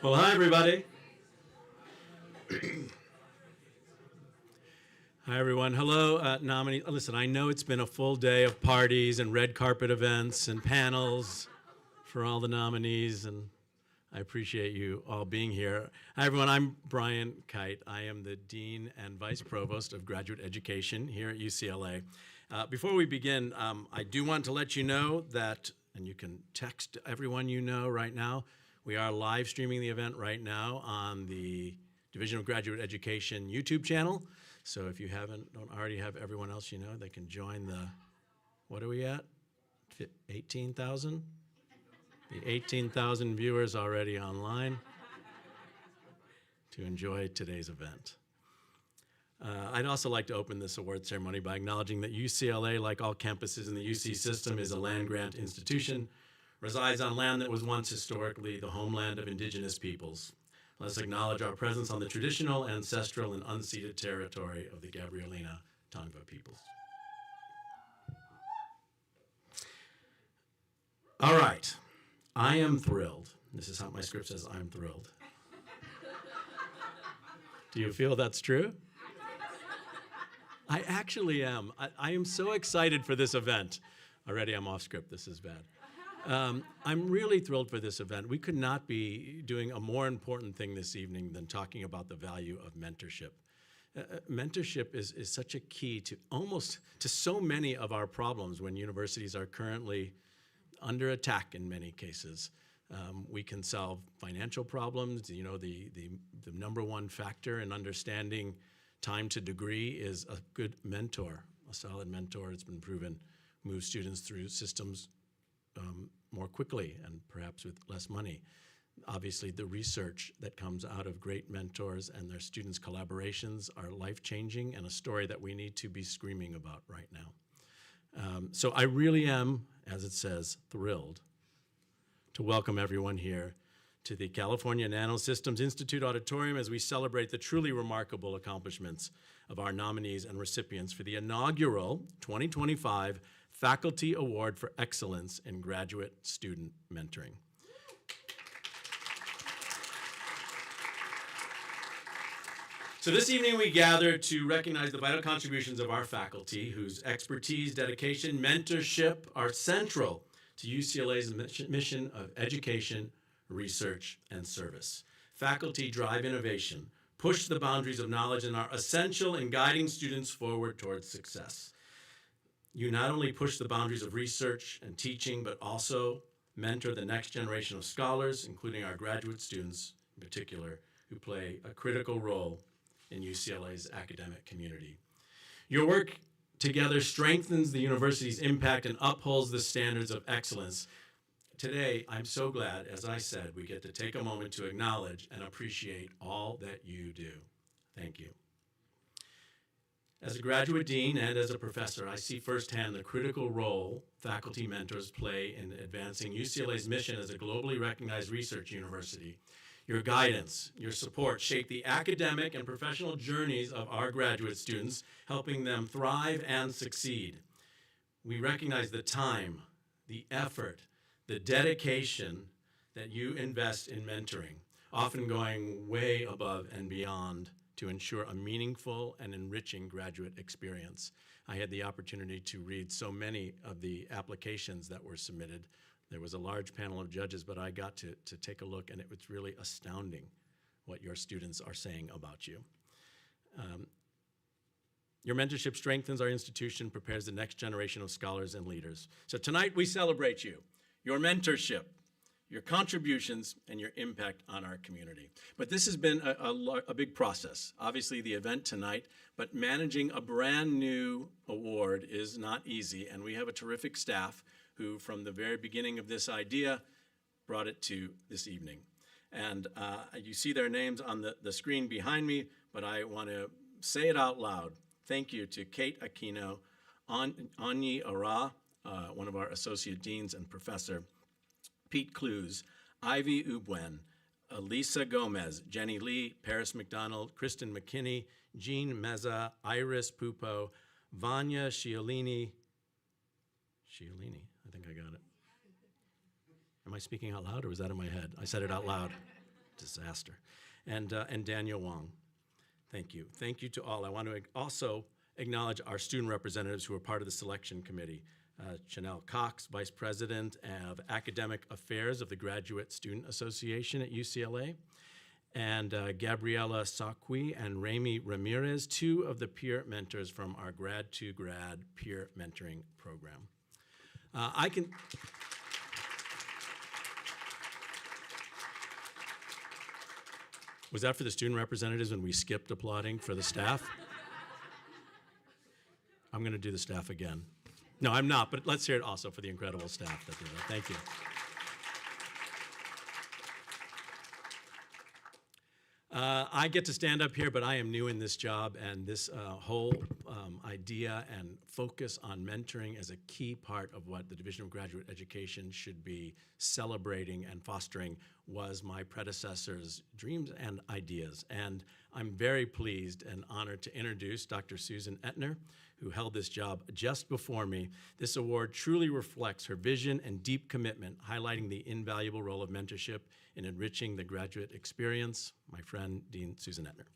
Well, hi, everybody. Hi, everyone. Hello, nominee. Listen, I know it's been a full day of parties and red carpet events and panels for all the nominees, and I appreciate you all being here. Hi, everyone. I'm Brian Kite. I am the Dean and Vice Provost of Graduate Education here at UCLA. Before we begin, I do want to let you know that, and you can text everyone you know right now, we are live streaming the event right now on the Division of Graduate Education YouTube channel. So if you don't already have everyone else you know, they can join the, what are we at? 18,000? The 18,000 viewers already online to enjoy today's event. I'd also like to open this award ceremony by acknowledging that UCLA, like all campuses in the UC system, is a land-grant institution, resides on land that was once historically the homeland of indigenous peoples. Let's acknowledge our presence on the traditional, ancestral, and unceded territory of the Gabrielina Tongva peoples. All right, I am thrilled. This is how my script says, I'm thrilled. Do you feel that's true? I actually am. I am so excited for this event. Already I'm off script, this is bad. I'm really thrilled for this event. We could not be doing a more important thing this evening than talking about the value of mentorship. Mentorship is such a key to so many of our problems when universities are currently under attack in many cases. We can solve financial problems. You know, the number one factor in understanding time to degree is a good mentor. A solid mentor, it's been proven, moves students through systems more quickly and perhaps with less money. Obviously, the research that comes out of great mentors and their students' collaborations are life-changing and a story that we need to be screaming about right now. So I really am, as it says, thrilled to welcome everyone here to the California Nanosystems Institute Auditorium as we celebrate the truly remarkable accomplishments of our nominees and recipients for the inaugural 2025 Faculty Award for Excellence in Graduate Student Mentoring. So this evening we gather to recognize the vital contributions of our faculty whose expertise, dedication, mentorship are central to UCLA's mission of education, research, and service. Faculty drive innovation, push the boundaries of knowledge, and are essential in guiding students forward towards success. You not only push the boundaries of research and teaching, but also mentor the next generation of scholars, including our graduate students in particular, who play a critical role in UCLA's academic community. Your work together strengthens the university's impact and upholds the standards of excellence. Today, I'm so glad, as I said, we get to take a moment to acknowledge and appreciate all that you do. Thank you. As a graduate dean and as a professor, I see firsthand the critical role faculty mentors play in advancing UCLA's mission as a globally recognized research university. Your guidance, your support shape the academic and professional journeys of our graduate students, helping them thrive and succeed. We recognize the time, the effort, the dedication that you invest in mentoring, often going way above and beyond to ensure a meaningful and enriching graduate experience. I had the opportunity to read so many of the applications that were submitted. There was a large panel of judges, but I got to take a look, and it was really astounding what your students are saying about you. Your mentorship strengthens our institution, prepares the next generation of scholars and leaders. So tonight we celebrate you, your mentorship, your contributions, and your impact on our community. But this has been a big process. Obviously the event tonight, but managing a brand new award is not easy, and we have a terrific staff who from the very beginning of this idea brought it to this evening. And you see their names on the screen behind me, but I want to say it out loud. Thank you to Kate Aquino, Anyi Ara, one of our associate deans and professor, Pete Clues, Ivy Ubwen, Elisa Gomez, Jenny Lee, Paris McDonald, Kristen McKinney, Jean Meza, Iris Pupo, Vanya Sciolini, I think I got it. Am I speaking out loud or was that in my head? I said it out loud. disaster. And Daniel Wong. Thank you. Thank you to all. I want to also acknowledge our student representatives who are part of the selection committee. Chanel Cox, Vice President of Academic Affairs of the Graduate Student Association at UCLA, and Gabriela Saqui and Rami Ramirez, two of the peer mentors from our Grad to Grad peer mentoring program. Was that for the student representatives when we skipped applauding for the staff? I'm going to do the staff again. No, I'm not, but let's hear it also for the incredible staff that did that. Thank you. I get to stand up here, but I am new in this job, and this whole idea and focus on mentoring as a key part of what the Division of Graduate Education should be celebrating and fostering was my predecessor's dreams and ideas. And I'm very pleased and honored to introduce Dr. Susan Ettner, who held this job just before me. This award truly reflects her vision and deep commitment, highlighting the invaluable role of mentorship in enriching the graduate experience. My friend, Dean Susan Ettner.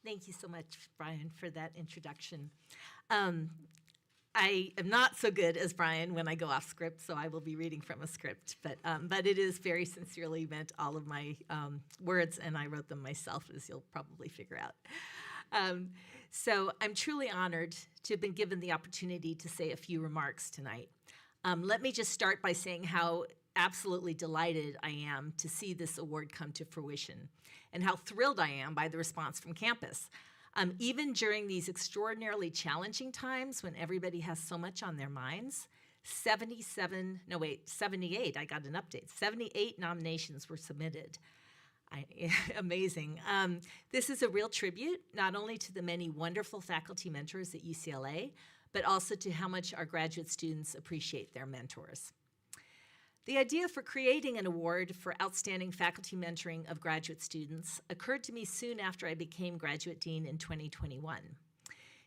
Thank you so much, Brian, for that introduction. I am not so good as Brian when I go off script, so I will be reading from a script. But it is very sincerely meant, all of my words, and I wrote them myself, as you'll probably figure out. So I'm truly honored to have been given the opportunity to say a few remarks tonight. Let me just start by saying how absolutely delighted I am to see this award come to fruition, and how thrilled I am by the response from campus. Even during these extraordinarily challenging times when everybody has so much on their minds, 78, I got an update, 78 nominations were submitted. Amazing. This is a real tribute, not only to the many wonderful faculty mentors at UCLA, but also to how much our graduate students appreciate their mentors. The idea for creating an award for outstanding faculty mentoring of graduate students occurred to me soon after I became graduate dean in 2021.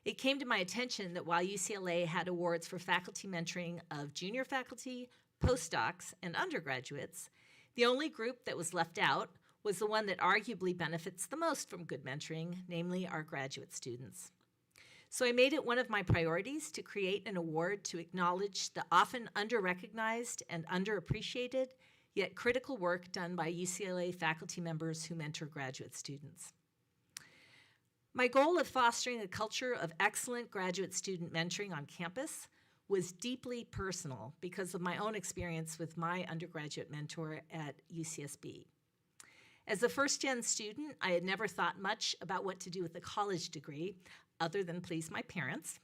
It came to my attention that while UCLA had awards for faculty mentoring of junior faculty, postdocs, and undergraduates, the only group that was left out was the one that arguably benefits the most from good mentoring, namely our graduate students. So I made it one of my priorities to create an award to acknowledge the often under-recognized and underappreciated, yet critical work done by UCLA faculty members who mentor graduate students. My goal of fostering a culture of excellent graduate student mentoring on campus was deeply personal because of my own experience with my undergraduate mentor at UCSB. As a first-gen student, I had never thought much about what to do with a college degree, other than please my parents.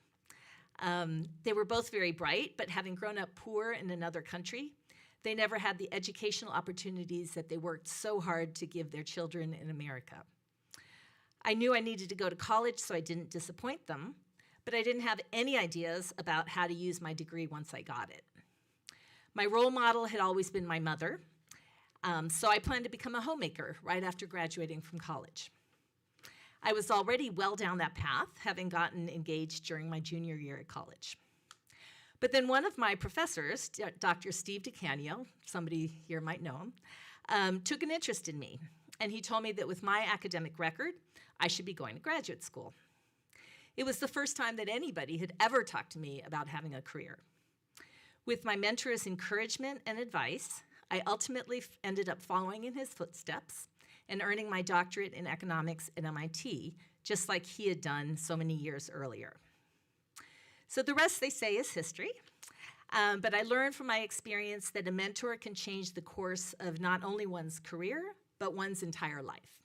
They were both very bright, but having grown up poor in another country, they never had the educational opportunities that they worked so hard to give their children in America. I knew I needed to go to college, so I didn't disappoint them, but I didn't have any ideas about how to use my degree once I got it. My role model had always been my mother, so I planned to become a homemaker right after graduating from college. I was already well down that path, having gotten engaged during my junior year at college. But then one of my professors, Dr. Steve DeCanio, somebody here might know him, took an interest in me, and he told me that with my academic record, I should be going to graduate school. It was the first time that anybody had ever talked to me about having a career. With my mentor's encouragement and advice, I ultimately ended up following in his footsteps and earning my doctorate in economics at MIT, just like he had done so many years earlier. So the rest, they say, is history. But I learned from my experience that a mentor can change the course of not only one's career, but one's entire life.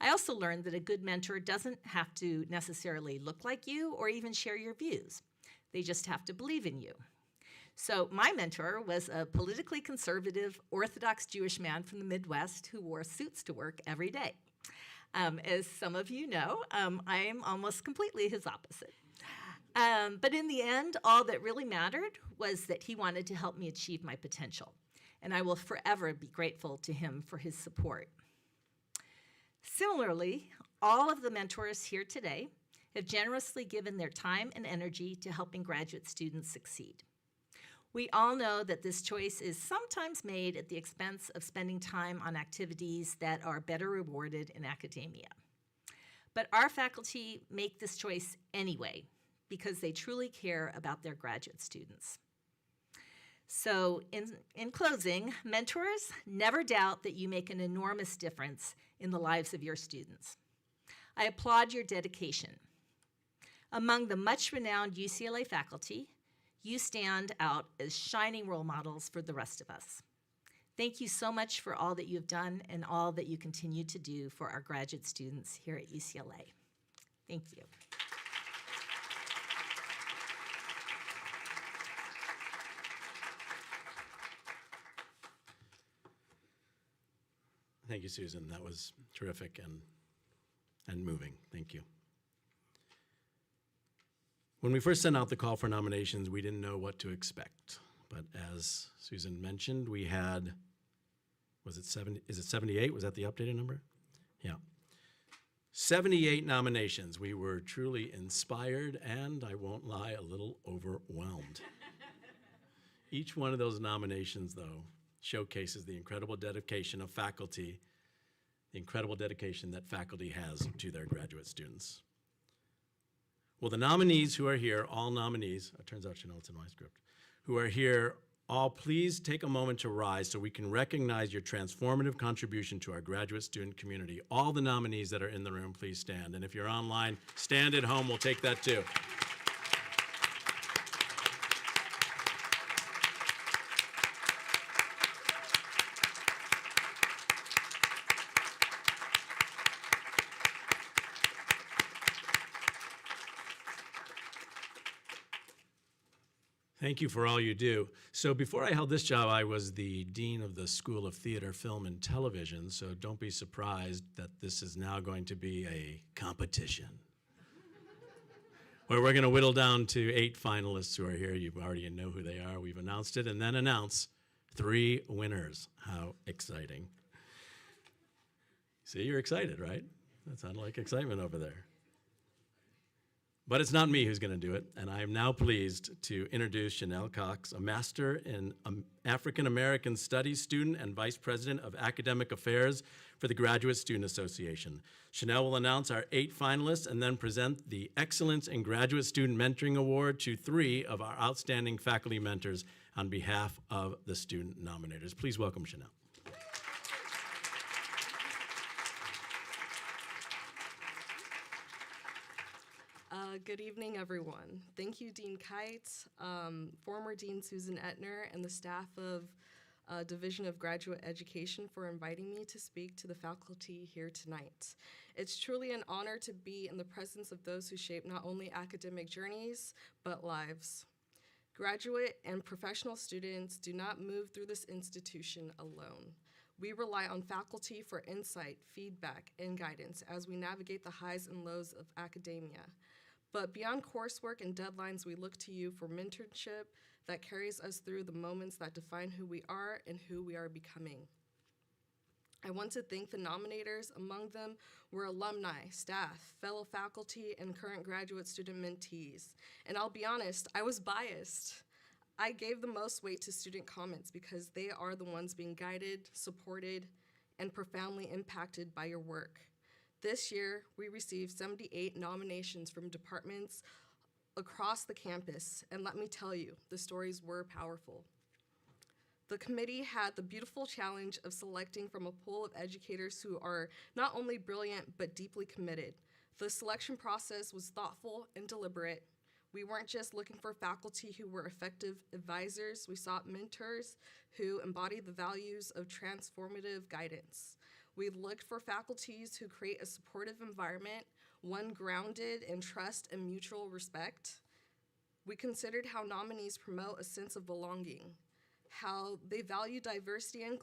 I also learned that a good mentor doesn't have to necessarily look like you or even share your views. They just have to believe in you. So my mentor was a politically conservative, Orthodox Jewish man from the Midwest who wore suits to work every day. As some of you know, I am almost completely his opposite. But in the end, all that really mattered was that he wanted to help me achieve my potential. And I will forever be grateful to him for his support. Similarly, all of the mentors here today have generously given their time and energy to helping graduate students succeed. We all know that this choice is sometimes made at the expense of spending time on activities that are better rewarded in academia. But our faculty make this choice anyway because they truly care about their graduate students. So in closing, mentors, never doubt that you make an enormous difference in the lives of your students. I applaud your dedication. Among the much renowned UCLA faculty, you stand out as shining role models for the rest of us. Thank you so much for all that you have done and all that you continue to do for our graduate students here at UCLA. Thank you. Thank you, Susan. That was terrific and moving. Thank you. When we first sent out the call for nominations, we didn't know what to expect. But as Susan mentioned, we had, was it 70, is it 78? Was that the updated number? Yeah. 78 nominations. We were truly inspired and, I won't lie, a little overwhelmed. Each one of those nominations, though, showcases the incredible dedication of faculty, the incredible dedication that faculty has to their graduate students. Well, the nominees who are here, all nominees, it turns out Chanel, it's in my script, who are here, all please take a moment to rise so we can recognize your transformative contribution to our graduate student community. All the nominees that are in the room, please stand. And if you're online, stand at home, we'll take that too. Thank you for all you do. So before I held this job, I was the dean of the School of Theater, Film, and Television, so don't be surprised that this is now going to be a competition where we're going to whittle down to 8 finalists who are here. You already know who they are. We've announced it, and then announce 3 winners. How exciting. See, you're excited, right? That sounded like excitement over there. But it's not me who's going to do it, and I am now pleased to introduce Chanel Cox, a Master in African American Studies student and Vice President of Academic Affairs for the Graduate Student Association. Chanel will announce our 8 finalists and then present the Excellence in Graduate Student Mentoring Award to 3 of our outstanding faculty mentors on behalf of the student nominators. Please welcome Chanel. Good evening, everyone. Thank you, Dean Kite, former Dean Susan Etner, and the staff of Division of Graduate Education for inviting me to speak to the faculty here tonight. It's truly an honor to be in the presence of those who shape not only academic journeys, but lives. Graduate and professional students do not move through this institution alone. We rely on faculty for insight, feedback, and guidance as we navigate the highs and lows of academia. But beyond coursework and deadlines, we look to you for mentorship that carries us through the moments that define who we are and who we are becoming. I want to thank the nominators. Among them were alumni, staff, fellow faculty, and current graduate student mentees. And I'll be honest, I was biased. I gave the most weight to student comments because they are the ones being guided, supported, and profoundly impacted by your work. This year, we received 78 nominations from departments across the campus, and let me tell you, the stories were powerful. The committee had the beautiful challenge of selecting from a pool of educators who are not only brilliant, but deeply committed. The selection process was thoughtful and deliberate. We weren't just looking for faculty who were effective advisors, we sought mentors who embodied the values of transformative guidance. We looked for faculties who create a supportive environment, one grounded in trust and mutual respect. We considered how nominees promote a sense of belonging, how they value diversity and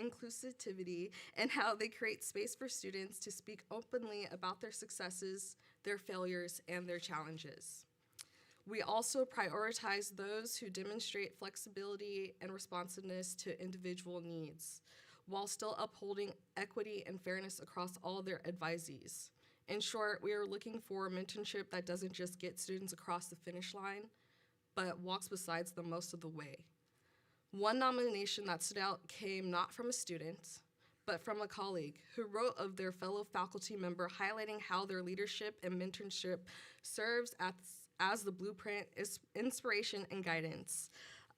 inclusivity, and how they create space for students to speak openly about their successes, their failures, and their challenges. We also prioritize those who demonstrate flexibility and responsiveness to individual needs, while still upholding equity and fairness across all their advisees. In short, we are looking for a mentorship that doesn't just get students across the finish line, but walks beside them most of the way. One nomination that stood out came not from a student, but from a colleague who wrote of their fellow faculty member, highlighting how their leadership and mentorship serves as the blueprint, inspiration, and guidance.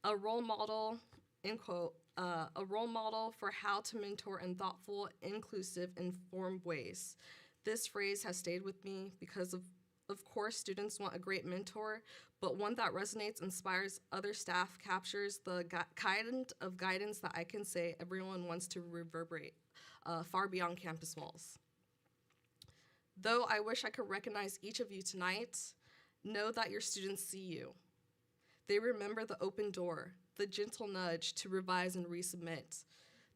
A role model, end quote, a role model for how to mentor in thoughtful, inclusive, informed ways. This phrase has stayed with me because of course, students want a great mentor, but one that resonates, inspires other staff, captures the kind of guidance that I can say everyone wants to reverberate far beyond campus walls. Though I wish I could recognize each of you tonight, know that your students see you. They remember the open door, the gentle nudge to revise and resubmit,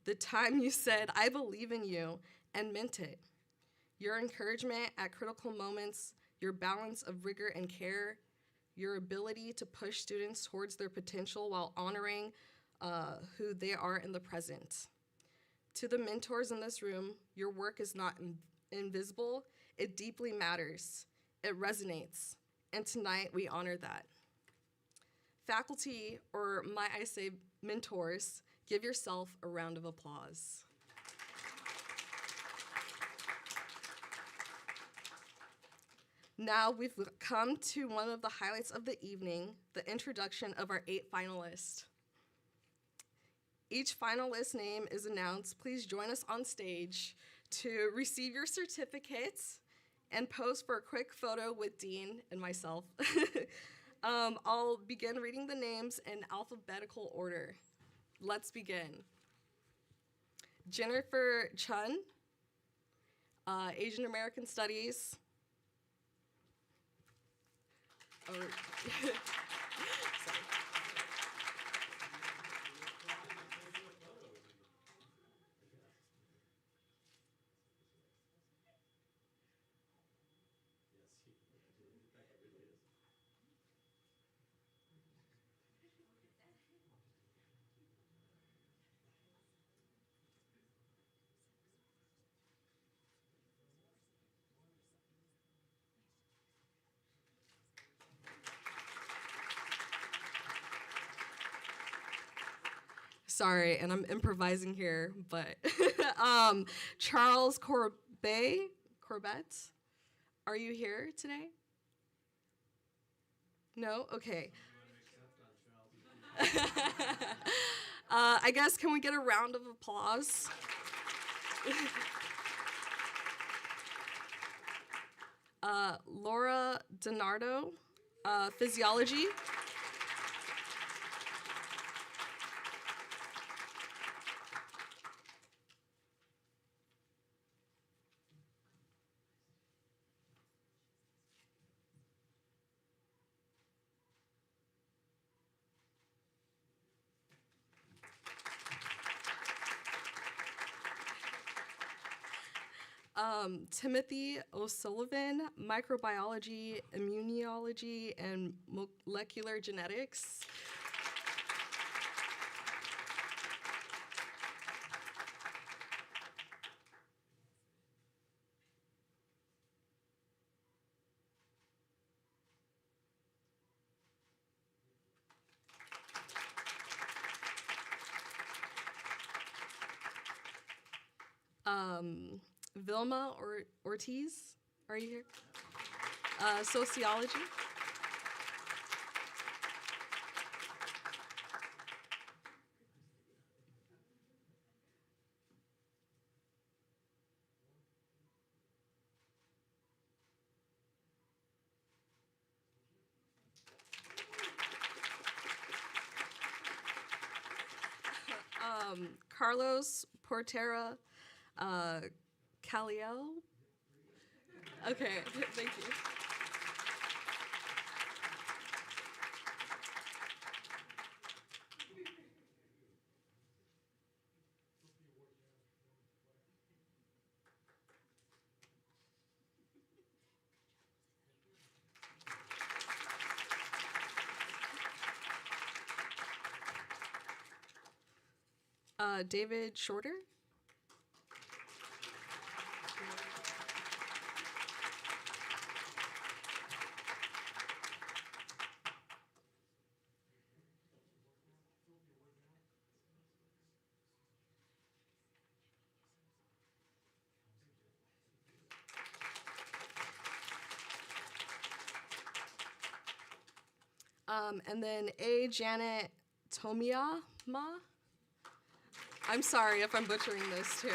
the time you said, "I believe in you," and meant it. Your encouragement at critical moments, your balance of rigor and care, your ability to push students towards their potential while honoring who they are in the present. To the mentors in this room, your work is not invisible, it deeply matters, it resonates, and tonight we honor that. Faculty, or might I say mentors, give yourself a round of applause. Now we've come to one of the highlights of the evening, the introduction of our 8 finalists. Each finalist name is announced. Please join us on stage to receive your certificates and pose for a quick photo with Dean and myself. I'll begin reading the names in alphabetical order. Let's begin. Jennifer Chun, Asian American Studies. Sorry. Sorry, and I'm improvising here, but Charles Corbett, are you here today? No? Okay. I guess, can we get a round of applause? Laura DiNardo, Physiology. Timothy O'Sullivan, Microbiology, Immunology, and Molecular Genetics. Vilma Ortiz, are you here? Sociology. Carlos Portera, Caliel. Okay, thank you. David Shorter. And then A, Janet Tomiyama. I'm sorry if I'm butchering this too.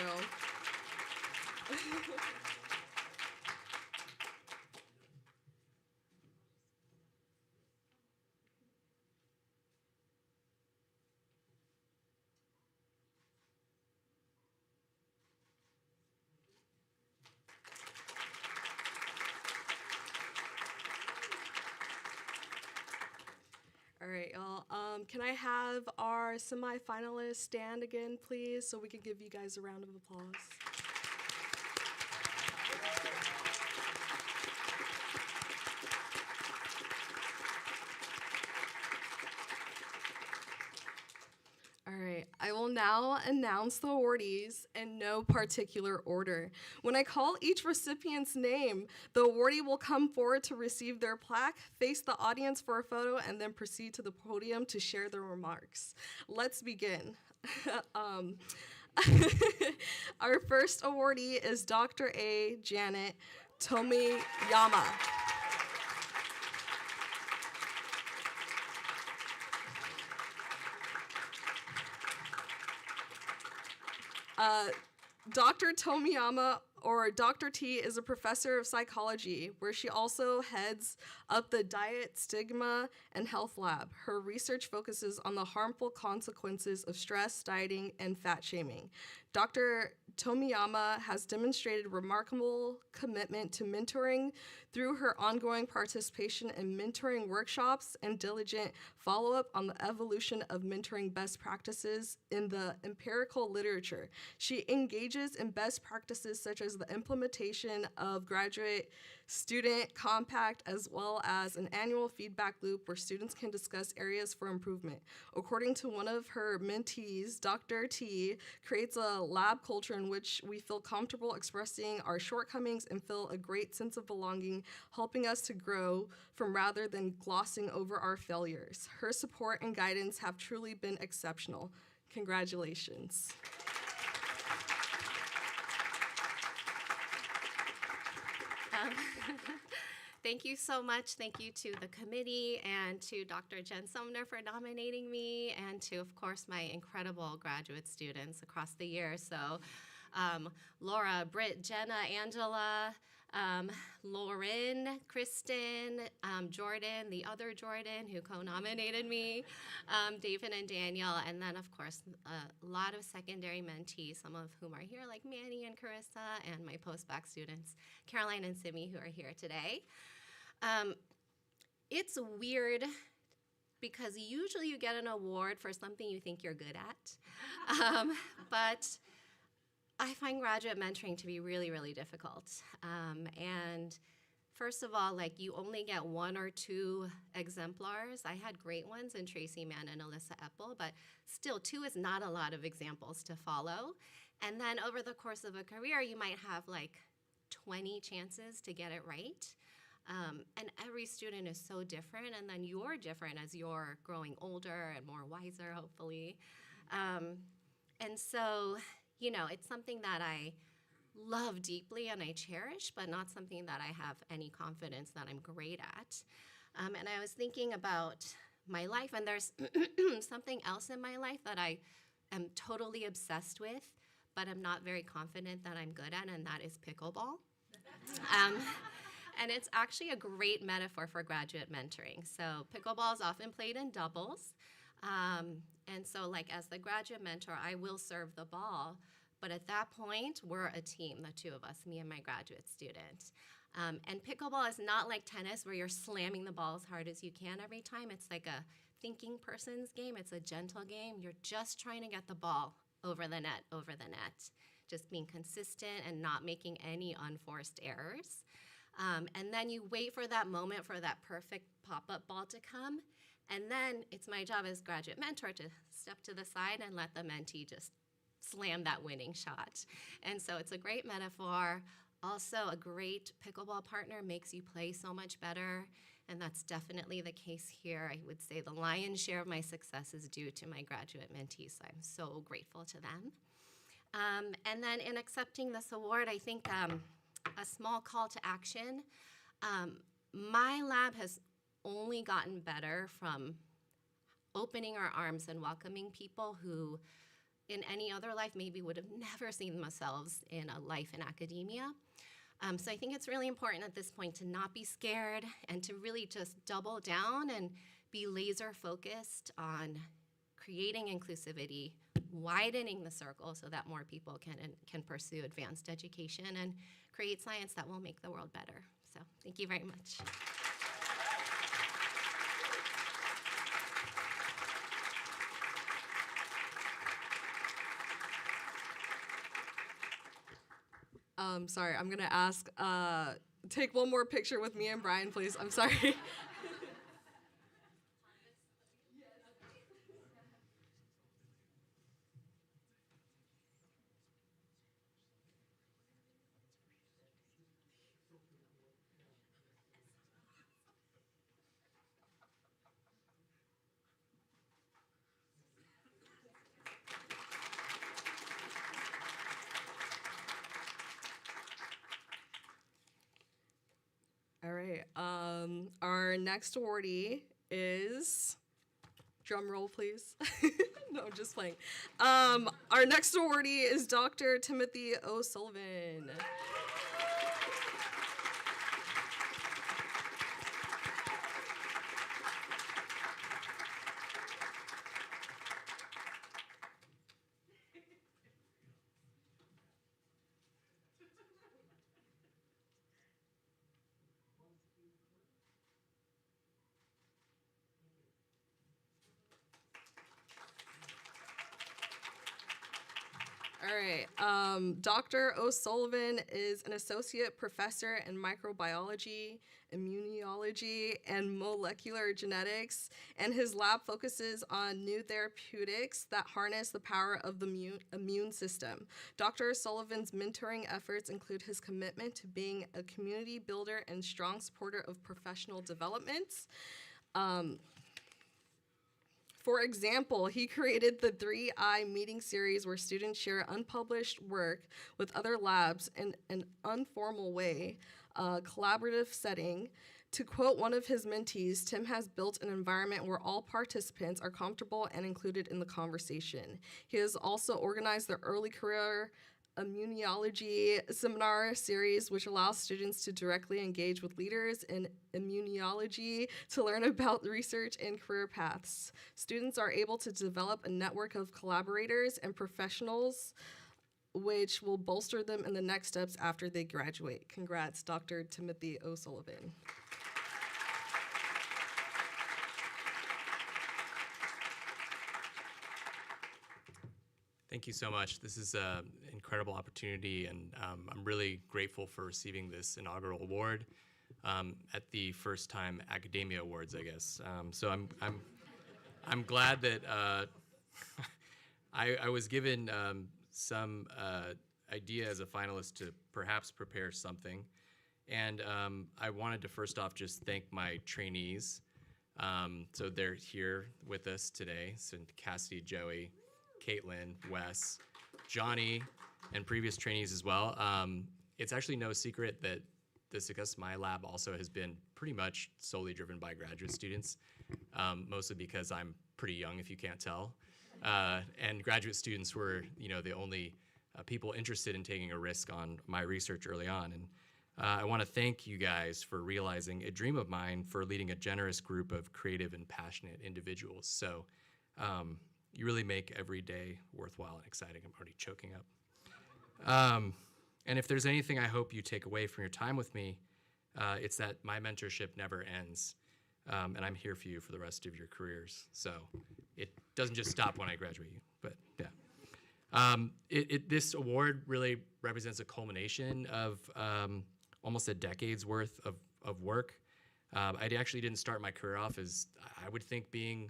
All right, y'all. Can I have our semifinalists stand again, please, so we can give you guys a round of applause? All right, I will now announce the awardees in no particular order. When I call each recipient's name, the awardee will come forward to receive their plaque, face the audience for a photo, and then proceed to the podium to share their remarks. Let's begin. Our first awardee is Dr. A. Janet Tomiyama. Dr. Tomiyama, or Dr. T, is a professor of psychology, where she also heads up the Diet, Stigma, and Health Lab. Her research focuses on the harmful consequences of stress, dieting, and fat shaming. Dr. Tomiyama has demonstrated remarkable commitment to mentoring through her ongoing participation in mentoring workshops and diligent follow-up on the evolution of mentoring best practices in the empirical literature. She engages in best practices such as the implementation of graduate student compact, as well as an annual feedback loop where students can discuss areas for improvement. According to one of her mentees, Dr. T creates a lab culture in which we feel comfortable expressing our shortcomings and feel a great sense of belonging, helping us to grow from rather than glossing over our failures. Her support and guidance have truly been exceptional. Congratulations. Thank you so much. Thank you to the committee and to Dr. Jen Sumner for nominating me, and to, of course, my incredible graduate students across the year. So Laura, Britt, Jenna, Angela, Lauren, Kristen, Jordan, the other Jordan who co-nominated me, David and Daniel, and then, of course, a lot of secondary mentees, some of whom are here, like Manny and Carissa, and my post-bac students, Caroline and Simi, who are here today. It's weird because usually you get an award for something you think you're good at, but I find graduate mentoring to be really, really difficult. And first of all, like, you only get 1 or 2 exemplars. I had great ones in Tracy Mann and Alyssa Epple, but still 2 is not a lot of examples to follow. And then over the course of a career, you might have like 20 chances to get it right. And every student is so different, and then you're different as you're growing older and more wiser, hopefully. And so, you know, it's something that I love deeply and I cherish, but not something that I have any confidence that I'm great at. And I was thinking about my life, and there's something else in my life that I am totally obsessed with, but I'm not very confident that I'm good at, and that is pickleball. And it's actually a great metaphor for graduate mentoring. So pickleball is often played in doubles. And so, like, as the graduate mentor, I will serve the ball. But at that point, we're a team, the 2 of us, me and my graduate student. And pickleball is not like tennis where you're slamming the ball as hard as you can every time. It's like a thinking person's game. It's a gentle game. You're just trying to get the ball over the net, just being consistent and not making any unforced errors. And then you wait for that moment for that perfect pop-up ball to come. And then it's my job as graduate mentor to step to the side and let the mentee just slam that winning shot. And so it's a great metaphor. Also, a great pickleball partner makes you play so much better. And that's definitely the case here. I would say the lion's share of my success is due to my graduate mentees, so I'm so grateful to them. And then in accepting this award, I think a small call to action. My lab has only gotten better from opening our arms and welcoming people who in any other life maybe would have never seen themselves in a life in academia. So I think it's really important at this point to not be scared and to really just double down and be laser focused on creating inclusivity, widening the circle so that more people can pursue advanced education and create science that will make the world better. So thank you very much. Sorry, I'm gonna ask, take one more picture with me and Brian, please. I'm sorry. All right, our next awardee is, drum roll please. No, I'm just playing. Our next awardee is Dr. Timothy O'Sullivan. All right. Dr. O'Sullivan is an associate professor in microbiology, immunology, and molecular genetics, and his lab focuses on new therapeutics that harness the power of the immune system. Dr. O'Sullivan's mentoring efforts include his commitment to being a community builder and strong supporter of professional development. For example, he created the 3I meeting series where students share unpublished work with other labs in an informal way, a collaborative setting. To quote one of his mentees, Tim has built an environment where all participants are comfortable and included in the conversation. He has also organized the early career immunology seminar series, which allows students to directly engage with leaders in immunology to learn about research and career paths. Students are able to develop a network of collaborators and professionals which will bolster them in the next steps after they graduate. Congrats, Dr. Timothy O'Sullivan. Thank you so much. This is an incredible opportunity, and I'm really grateful for receiving this inaugural award at the first time Academia Awards, I guess. So I'm glad that I was given some idea as a finalist to perhaps prepare something, and I wanted to first off just thank my trainees. So they're here with us today. So Cassidy, Joey, Caitlin, Wes, Johnny, and previous trainees as well. It's actually no secret that the success of my lab also has been pretty much solely driven by graduate students, mostly because I'm pretty young, if you can't tell. And graduate students were, the only people interested in taking a risk on my research early on. And I want to thank you guys for realizing a dream of mine for leading a generous group of creative and passionate individuals. So you really make every day worthwhile and exciting. I'm already choking up. And if there's anything I hope you take away from your time with me, it's that my mentorship never ends. And I'm here for you for the rest of your careers. So it doesn't just stop when I graduate you, but yeah. This award really represents a culmination of almost a decade's worth of work. I actually didn't start my career off as, I would think, being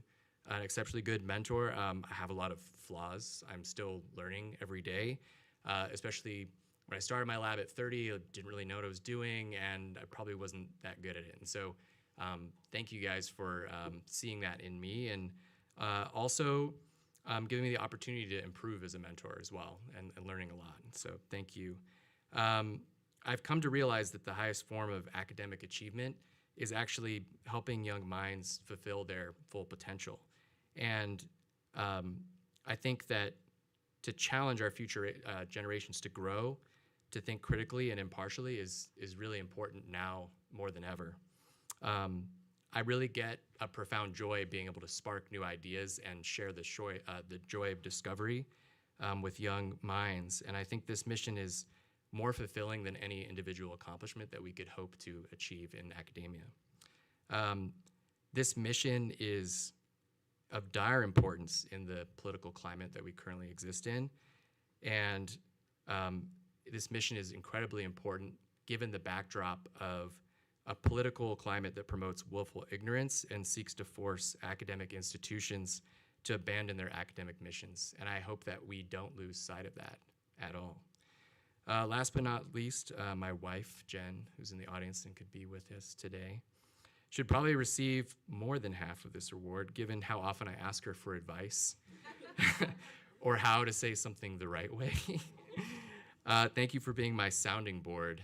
an exceptionally good mentor. I have a lot of flaws. I'm still learning every day, especially when I started my lab at 30, I didn't really know what I was doing, and I probably wasn't that good at it. And so thank you guys for seeing that in me, and also giving me the opportunity to improve as a mentor as well, and learning a lot. So thank you. I've come to realize that the highest form of academic achievement is actually helping young minds fulfill their full potential. And I think that to challenge our future generations to grow, to think critically and impartially is really important now more than ever. I really get a profound joy being able to spark new ideas and share the joy of discovery with young minds. And I think this mission is more fulfilling than any individual accomplishment that we could hope to achieve in academia. This mission is of dire importance in the political climate that we currently exist in. And this mission is incredibly important given the backdrop of a political climate that promotes willful ignorance and seeks to force academic institutions to abandon their academic missions. And I hope that we don't lose sight of that at all. Last but not least, my wife, Jen, who's in the audience and could be with us today, should probably receive more than half of this award, given how often I ask her for advice or how to say something the right way. Thank you for being my sounding board.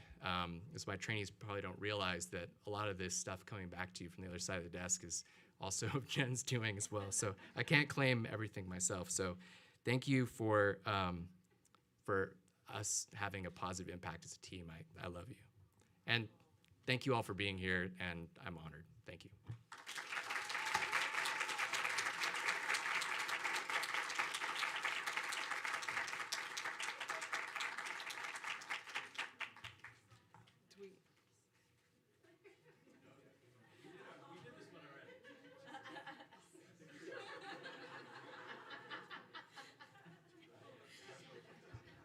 As my trainees probably don't realize that a lot of this stuff coming back to you from the other side of the desk is also Jen's doing as well. So I can't claim everything myself. So thank you for us having a positive impact as a team. I love you. And thank you all for being here, and I'm honored. Thank you.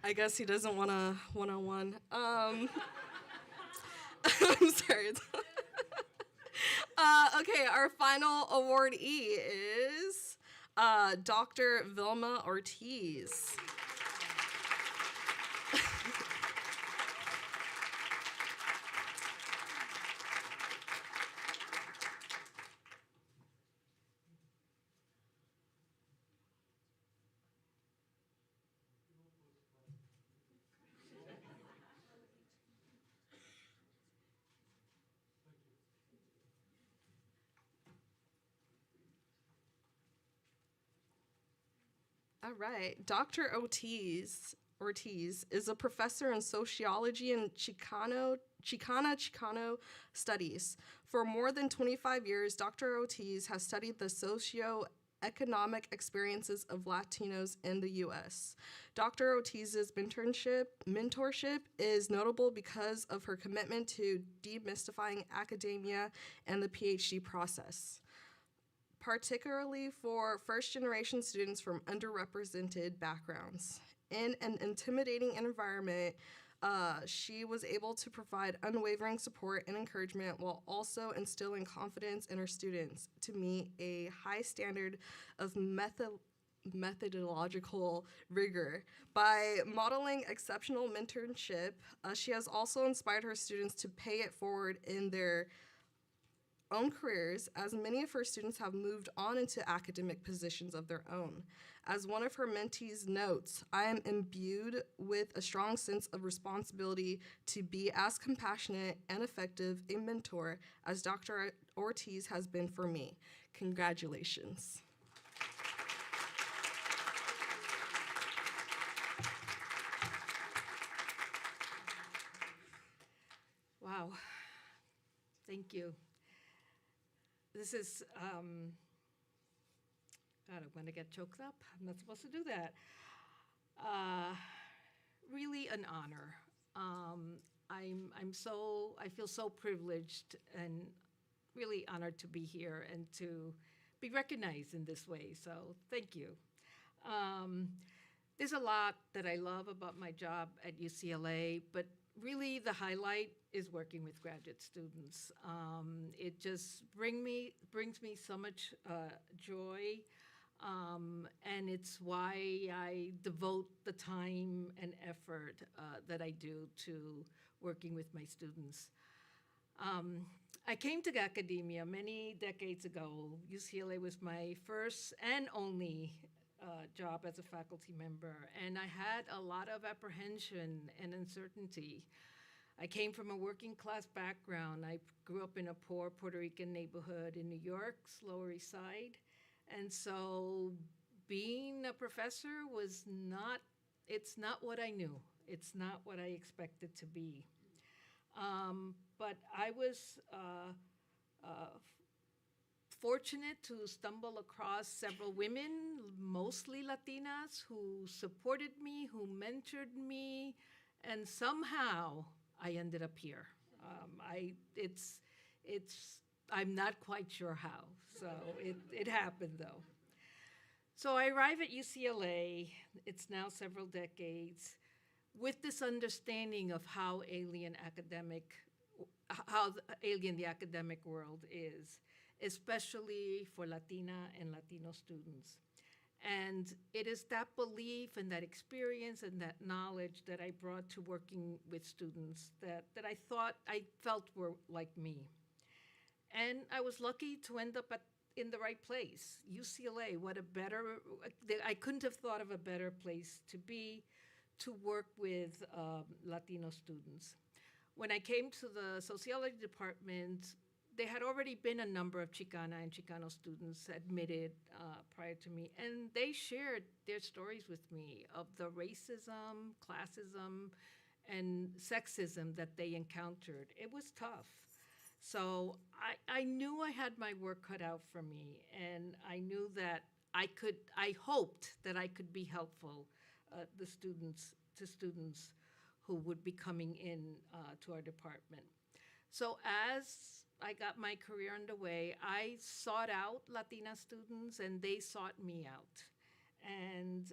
I guess he doesn't want a one-on-one. I'm sorry. Okay, our final awardee is Dr. Vilma Ortiz. All right. Dr. Ortiz is a professor in sociology and Chicano studies. For more than 25 years, Dr. Ortiz has studied the socio-economic experiences of Latinos in the U.S. Dr. Ortiz's mentorship is notable because of her commitment to demystifying academia and the PhD process, particularly for first-generation students from underrepresented backgrounds. In an intimidating environment, she was able to provide unwavering support and encouragement while also instilling confidence in her students to meet a high standard of methodological rigor. By modeling exceptional mentorship, she has also inspired her students to pay it forward in their own careers, as many of her students have moved on into academic positions of their own. As one of her mentees notes, I am imbued with a strong sense of responsibility to be as compassionate and effective a mentor as Dr. Ortiz has been for me. Congratulations. Wow. Thank you. This is, God, I'm going to get choked up. I'm not supposed to do that. Really an honor. I feel so privileged and really honored to be here and to be recognized in this way. So thank you. There's a lot that I love about my job at UCLA, but really the highlight is working with graduate students. It just brings me so much joy, and it's why I devote the time and effort that I do to working with my students. I came to academia many decades ago. UCLA was my first and only job as a faculty member, and I had a lot of apprehension and uncertainty. I came from a working class background. I grew up in a poor Puerto Rican neighborhood in New York's Lower East Side. And so being a professor was not, it's not what I knew. It's not what I expected to be. But I was fortunate to stumble across several women, mostly Latinas, who supported me, who mentored me, and somehow I ended up here. I'm not quite sure how, so it happened though. So I arrive at UCLA, it's now several decades, with this understanding of how alien the academic world is, especially for Latina and Latino students. And it is that belief and that experience and that knowledge that I brought to working with students that I felt were like me. And I was lucky to end up in the right place. UCLA, I couldn't have thought of a better place to be to work with Latino students. When I came to the sociology department, there had already been a number of Chicana and Chicano students admitted prior to me, and they shared their stories with me of the racism, classism, and sexism that they encountered. It was tough. So I knew I had my work cut out for me, and I knew that I hoped that I could be helpful to students who would be coming in to our department. So as I got my career underway, I sought out Latina students and they sought me out. And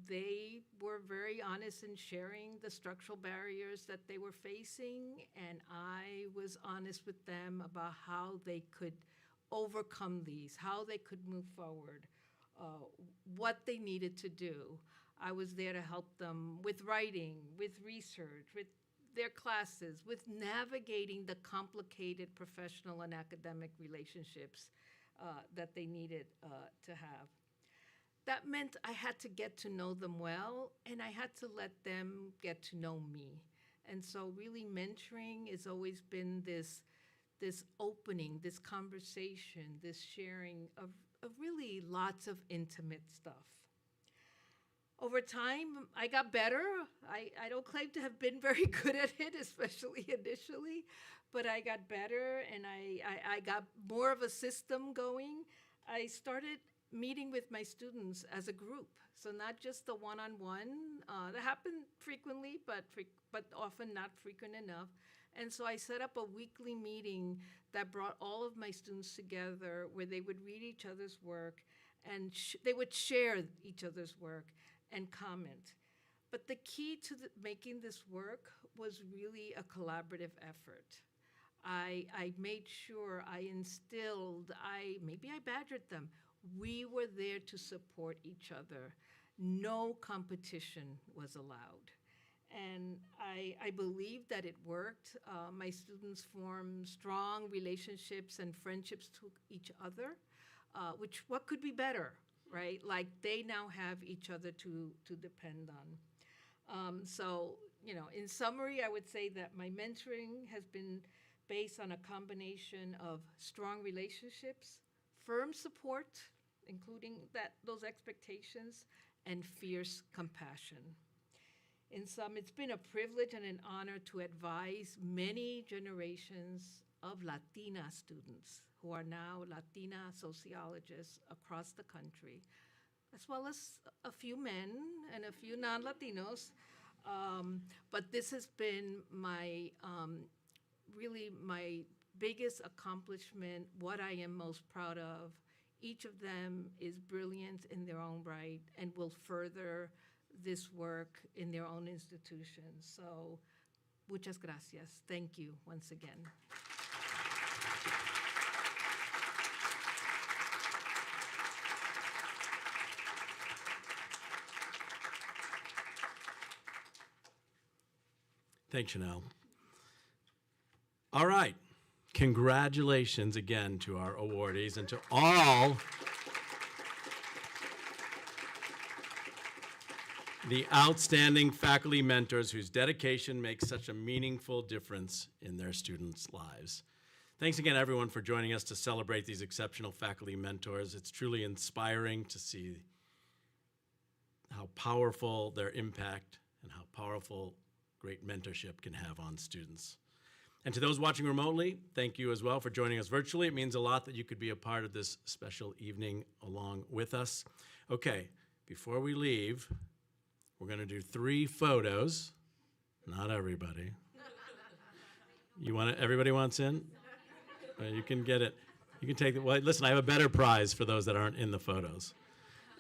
they were very honest in sharing the structural barriers that they were facing, and I was honest with them about how they could overcome these, how they could move forward, what they needed to do. I was there to help them with writing, with research, with their classes, with navigating the complicated professional and academic relationships that they needed to have. That meant I had to get to know them well, and I had to let them get to know me. And so really mentoring has always been this opening, this conversation, this sharing of really lots of intimate stuff. Over time, I got better. I don't claim to have been very good at it, especially initially, but I got better and I got more of a system going. I started meeting with my students as a group, so not just the one-on-one. That happened frequently, but often not frequent enough. And so I set up a weekly meeting that brought all of my students together where they would read each other's work and they would share each other's work and comment. But the key to making this work was really a collaborative effort. I made sure I instilled, maybe I badgered them. We were there to support each other. No competition was allowed. And I believe that it worked. My students formed strong relationships and friendships to each other, what could be better, right? Like they now have each other to depend on. So, in summary, I would say that my mentoring has been based on a combination of strong relationships, firm support, including those expectations, and fierce compassion. In sum, it's been a privilege and an honor to advise many generations of Latina students who are now Latina sociologists across the country, as well as a few men and a few non-Latinos. But this has been really my biggest accomplishment, what I am most proud of. Each of them is brilliant in their own right and will further this work in their own institutions. So, muchas gracias. Thank you once again. Thanks, Chanel. All right. Congratulations again to our awardees and to all the outstanding faculty mentors whose dedication makes such a meaningful difference in their students' lives. Thanks again, everyone, for joining us to celebrate these exceptional faculty mentors. It's truly inspiring to see how powerful their impact and how powerful great mentorship can have on students. And to those watching remotely, thank you as well for joining us virtually. It means a lot that you could be a part of this special evening along with us. Okay, before we leave, we're going to do 3 photos. Not everybody. You want it? Everybody wants in? You can get it. You can take it. Well, listen, I have a better prize for those that aren't in the photos.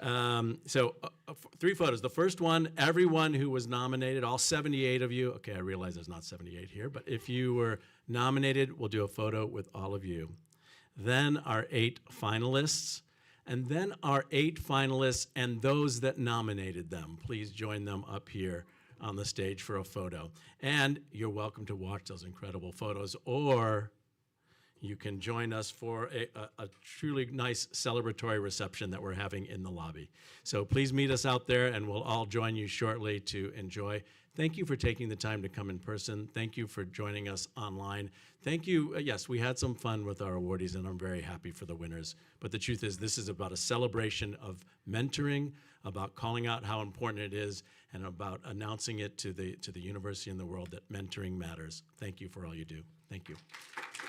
3 photos. The first one, everyone who was nominated, all 78 of you. Okay, I realize there's not 78 here, but if you were nominated, we'll do a photo with all of you. Then our 8 finalists, and then our 8 finalists and those that nominated them. Please join them up here on the stage for a photo. And you're welcome to watch those incredible photos, or you can join us for a truly nice celebratory reception that we're having in the lobby. So please meet us out there, and we'll all join you shortly to enjoy. Thank you for taking the time to come in person. Thank you for joining us online. Thank you. Yes, we had some fun with our awardees, and I'm very happy for the winners. But the truth is, this is about a celebration of mentoring, about calling out how important it is, and about announcing it to the university and the world that mentoring matters. Thank you for all you do. Thank you.